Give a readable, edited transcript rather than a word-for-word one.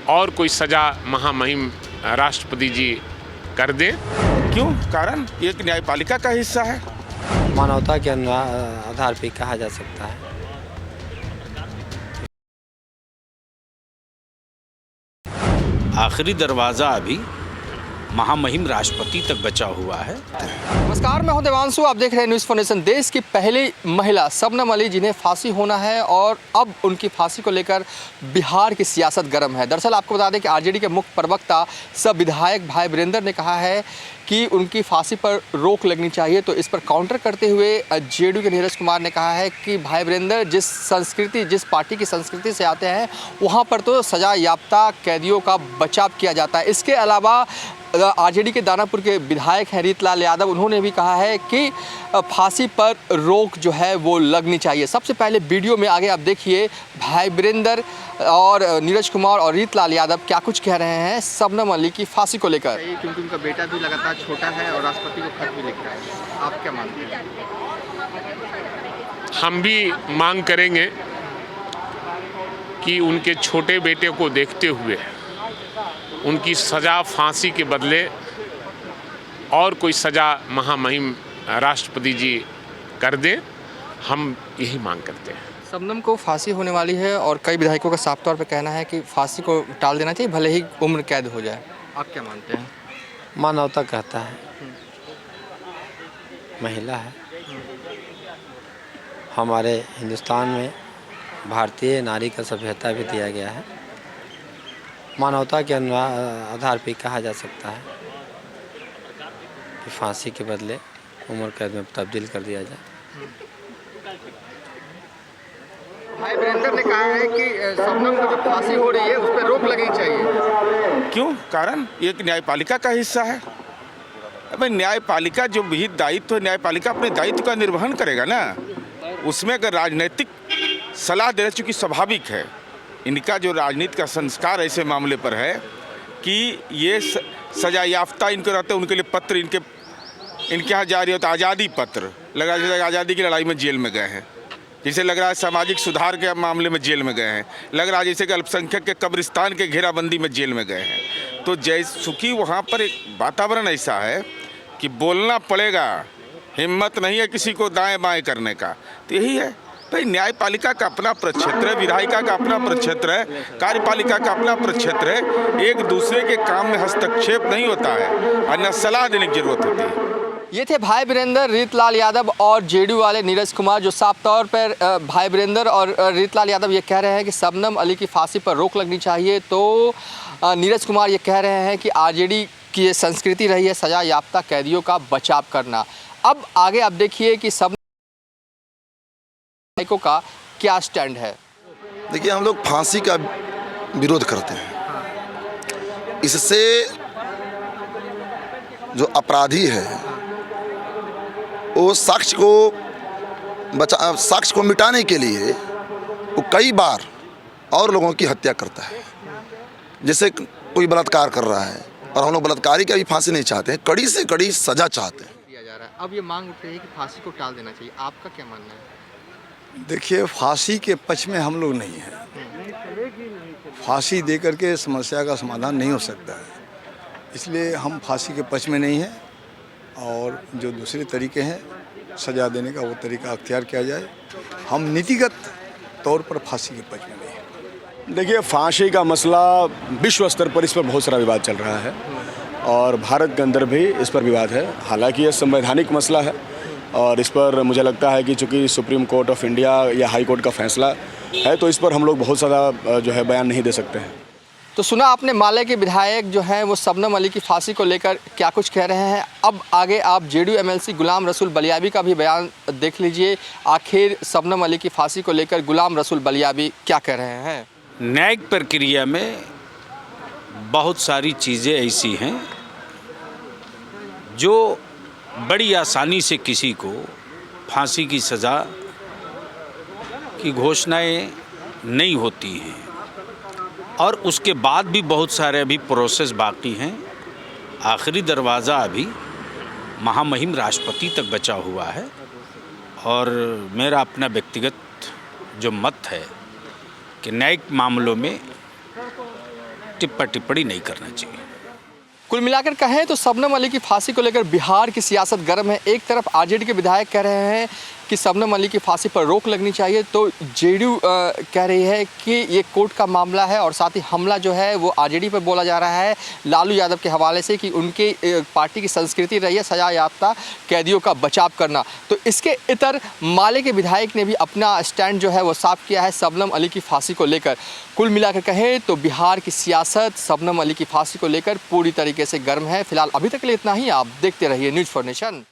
और कोई सज़ा महामहिम राष्ट्रपति जी कर दें। क्यों? कारण एक न्यायपालिका का हिस्सा है। मानवता के आधार पर कहा जा सकता है। आखिरी दरवाज़ा अभी महामहिम राष्ट्रपति तक बचा हुआ है। नमस्कार, मैं हूं देवांशु, आप देख रहे हैं न्यूज़ फॉर नेशन। देश की पहली महिला शबनम अली जिन्हें फांसी होना है और अब उनकी फांसी को लेकर बिहार की सियासत गर्म है। दरअसल आपको बता दें कि आरजेडी के मुख्य प्रवक्ता सह विधायक भाई वीरेंद्र ने कहा है कि उनकी फांसी पर रोक लगनी चाहिए। तो इस पर काउंटर करते हुए जेडीयू के नीरज कुमार ने कहा है कि भाई वीरेंद्र जिस पार्टी की संस्कृति से आते हैं वहाँ पर तो सजा याफ्ता कैदियों का बचाव किया जाता है। इसके अलावा आरजेडी के दानापुर के विधायक हैं रीतलाल यादव, उन्होंने भी कहा है कि फांसी पर रोक जो है वो लगनी चाहिए। सबसे पहले वीडियो में आगे आप देखिए भाई वीरेंद्र और नीरज कुमार और रीतलाल यादव क्या कुछ कह रहे हैं शबनम अली की फांसी को लेकर। क्योंकि उनका बेटा भी लगातार छोटा है और राष्ट्रपति को खत भी लिख रहा है, आप क्या मानते हैं? हम भी मांग करेंगे कि उनके छोटे बेटे को देखते हुए उनकी सज़ा फांसी के बदले और कोई सज़ा महामहिम राष्ट्रपति जी कर दें। हम यही मांग करते हैं। शबनम को फांसी होने वाली है और कई विधायकों का साफ तौर पर कहना है कि फांसी को टाल देना चाहिए, भले ही उम्र कैद हो जाए। आप क्या मानते हैं? मानवता कहता है, महिला है। हमारे हिंदुस्तान में भारतीय नारी का सभ्यता भी दिया गया है। मानवता के आधार पर कहा जा सकता है कि फांसी के बदले उम्र कैद में तब्दील कर दिया जाए। भाई वीरेंद्र ने कहा है कि शबनम को जो फांसी हो रही है उस पर रोक लगनी चाहिए। क्यों? कारण एक न्यायपालिका का हिस्सा है। अब न्यायपालिका जो विहित दायित्व है, न्यायपालिका अपने दायित्व का निर्वहन करेगा ना। उसमें अगर राजनीतिक सलाह देना, चूँकि स्वाभाविक है, इनका जो राजनीति का संस्कार ऐसे मामले पर है कि ये सजा याफ्ता इनको रहते हैं, उनके लिए पत्र इनके यहाँ जारी होता है। आज़ादी पत्र लग रहा है जैसे आज़ादी की लड़ाई में जेल में गए हैं, जैसे लग रहा है सामाजिक सुधार के मामले में जेल में गए हैं, लग रहा है जैसे कि अल्पसंख्यक के कब्रिस्तान के घेराबंदी में जेल में गए हैं। तो चूँकि वहाँ पर एक वातावरण ऐसा है कि बोलना पड़ेगा, हिम्मत नहीं है किसी को दाएँ बाएँ करने का। तो यही है भाई, न्यायपालिका का अपना प्रक्षेत्र है, विधायिका का अपना प्रक्षेत्र है, कार्यपालिका का अपना प्रक्षेत्र है। एक दूसरे के काम में हस्तक्षेप नहीं होता है और न सलाह देने की जरूरत होती है। ये थे भाई वीरेंद्र, रीतलाल यादव और जेडीयू वाले नीरज कुमार, जो साफ तौर पर भाई वीरेंद्र और रीतलाल यादव ये कह रहे हैं कि शबनम अली की फांसी पर रोक लगनी चाहिए। तो नीरज कुमार ये कह रहे हैं कि आरजेडी की ये संस्कृति रही है सजा याफ्ता कैदियों का बचाव करना। अब आगे आप देखिए कि शबनम का क्या स्टैंड है। देखिए, हम लोग फांसी का विरोध करते हैं। इससे जो अपराधी है वो साक्ष्य को मिटाने के लिए वो कई बार और लोगों की हत्या करता है। जैसे कोई बलात्कार कर रहा है और हम लोग बलात्कारी का भी फांसी नहीं चाहते हैं, कड़ी से कड़ी सजा चाहते हैं। दिया जा रहा है। अब ये मांग उठ रही है कि फांसी को टाल देना चाहिए, आपका क्या मानना है? देखिए, फांसी के पक्ष में हम लोग नहीं हैं। फांसी दे करके समस्या का समाधान नहीं हो सकता है, इसलिए हम फांसी के पक्ष में नहीं हैं। और जो दूसरे तरीके हैं सज़ा देने का, वो तरीका अख्तियार किया जाए। हम नीतिगत तौर पर फांसी के पक्ष में नहीं हैं। देखिए, फांसी का मसला विश्व स्तर पर इस पर बहुत सारा विवाद चल रहा है और भारत के अंदर भी इस पर विवाद है। हालांकि यह संवैधानिक मसला है और इस पर मुझे लगता है कि चूँकि सुप्रीम कोर्ट ऑफ इंडिया या हाई कोर्ट का फैसला है, तो इस पर हम लोग बहुत ज़्यादा जो है बयान नहीं दे सकते हैं। तो सुना आपने, माले के विधायक जो हैं वो शबनम अली की फांसी को लेकर क्या कुछ कह रहे हैं। अब आगे आप जेडीयू एमएलसी गुलाम रसूल बलियाबी का भी बयान देख लीजिए। आखिर शबनम अली की फांसी को लेकर गुलाम रसूल बलियाबी क्या कह रहे हैं। न्यायिक प्रक्रिया में बहुत सारी चीज़ें ऐसी हैं जो बड़ी आसानी से किसी को फांसी की सज़ा की घोषणाएं नहीं होती हैं और उसके बाद भी बहुत सारे अभी प्रोसेस बाकी हैं। आखिरी दरवाज़ा अभी महामहिम राष्ट्रपति तक बचा हुआ है और मेरा अपना व्यक्तिगत जो मत है कि न्यायिक मामलों में टिप्पा टिप्पणी नहीं करना चाहिए। कुल मिलाकर कहें तो शबनम अली की फांसी को लेकर बिहार की सियासत गर्म है। एक तरफ आरजेडी के विधायक कह रहे हैं कि शबनम अली की फांसी पर रोक लगनी चाहिए, तो जेडीयू कह रही है कि ये कोर्ट का मामला है, और साथ ही हमला जो है वो आरजेडी पर बोला जा रहा है लालू यादव के हवाले से कि उनके पार्टी की संस्कृति रही है सजा याफ्ता कैदियों का बचाव करना। तो इसके इतर माले के विधायक ने भी अपना स्टैंड जो है वो साफ किया है शबनम अली की फांसी को लेकर। कुल मिलाकर कहें तो बिहार की सियासत शबनम अली की फांसी को लेकर पूरी तरीके से गर्म है। फिलहाल अभी तक के लिए इतना ही। आप देखते रहिए न्यूज़ फॉर नेशन।